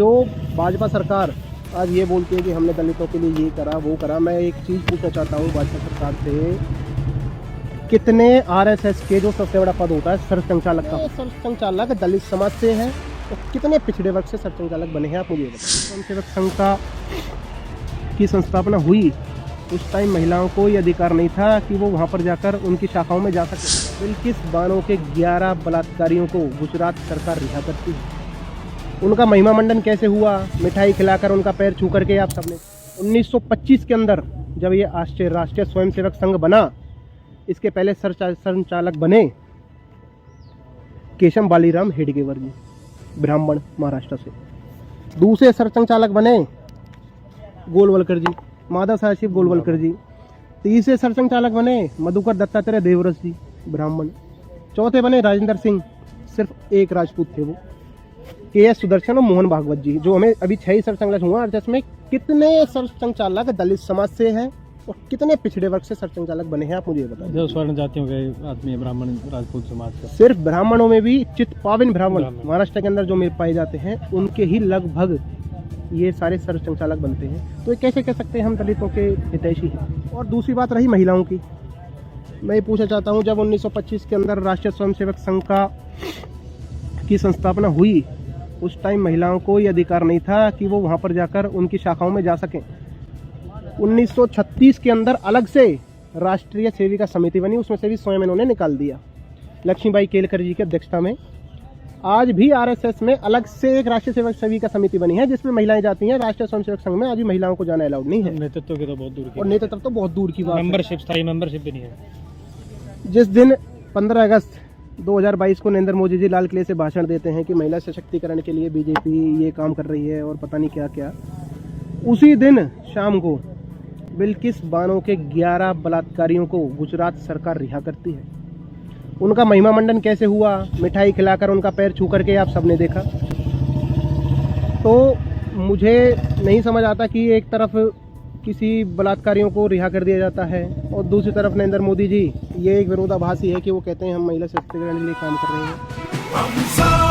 जो भाजपा सरकार आज ये बोलती है कि हमने दलितों के लिए ये करा वो करा, मैं एक चीज़ पूछना चाहता हूँ भाजपा सरकार से, कितने आरएसएस के जो सबसे बड़ा पद होता है सरसंघचालक का, सरसंघचालक दलित समाज से है, तो कितने पिछड़े वर्ग से सरसंघचालक बने हैं आप मुझे बताइए। स्वयंसेवक संघ की संस्थापना हुई उस टाइम महिलाओं को ये अधिकार नहीं था कि वो वहाँ पर जाकर उनकी शाखाओं में जा सके। बिल्किस बानो के 11 बलात्कारियों को गुजरात सरकार रिहा करती है। उनका महिमा मंडन कैसे हुआ? मिठाई खिलाकर, उनका पैर छू करके। आप सबने 1925 के अंदर जब ये राष्ट्रीय स्वयंसेवक संघ बना, इसके पहले संचालक बने केशव बालीराम हेडगेवर जी, ब्राह्मण, महाराष्ट्र से। दूसरे सरसंघचालक बने गोलवलकर जी, माधव साहेब गोलवलकर जी। तीसरे सरसंघचालक बने मधुकर दत्तात्रेय देवरस जी, ब्राह्मण। चौथे बने राजेंद्र सिंह, सिर्फ एक राजपूत थे वो। के.एस. सुदर्शन और मोहन भागवत जी, जो हमें अभी 6 सरसंघचालक हुआ। और जिसमें कितने सरसंघचालक दलित समाज से हैं और कितने पिछड़े वर्ग से सरसंघचालक बने हैं आप मुझे बताइए। जो स्वर्ण जातियों के आदमी है, ब्राह्मण राजपूत समाज का, सिर्फ ब्राह्मणों में भी चित्पावन ब्राह्मण महाराष्ट्र के अंदर जो मिल पाए जाते हैं, उनके ही लगभग ये सारे सरसंघचालक बनते हैं। तो ये कैसे कह सकते हैं हम दलितों के हितैषी हैं। और दूसरी बात रही महिलाओं की, मैं ये पूछना चाहता हूँ, जब 1925 के अंदर राष्ट्रीय स्वयंसेवक संघ की संस्थापना हुई, उस टाइम महिलाओं को ये अधिकार नहीं था कि वो वहाँ पर जाकर उनकी शाखाओं में जा सकें। 1936 के अंदर अलग से राष्ट्रीय सेविका समिति बनी, उसमें से भी स्वयं इन्होंने निकाल दिया, लक्ष्मीबाई केलकर जी की अध्यक्षता में। आज भी आरएसएस में अलग से एक राष्ट्रीय सेविका समिति बनी है, जिसमें महिलाएं जाती हैं। राष्ट्रीय स्वयंसेवक संघ में आज भी महिलाओं को जाना अलाउड नहीं है। नेतृत्व की तो बहुत दूर की, और नेतृत्व तो बहुत दूर की बात है। मेंबरशिप, स्थायी मेंबरशिप भी नहीं है। जिस दिन 15 अगस्त 2022 को नरेंद्र मोदी जी लाल किले से भाषण देते हैं कि महिला सशक्तिकरण के लिए बीजेपी ये काम कर रही है और पता नहीं क्या क्या, उसी दिन शाम को बिल्किस बानो के 11 बलात्कारियों को गुजरात सरकार रिहा करती है। उनका महिमा मंडन कैसे हुआ? मिठाई खिलाकर, उनका पैर छू करके। आप सबने देखा। तो मुझे नहीं समझ आता कि एक तरफ किसी बलात्कारियों को रिहा कर दिया जाता है और दूसरी तरफ नरेंद्र मोदी जी, ये एक विरोधाभास ही है कि वो कहते हैं हम महिला सशक्तिकरण के लिए काम कर रहे हैं।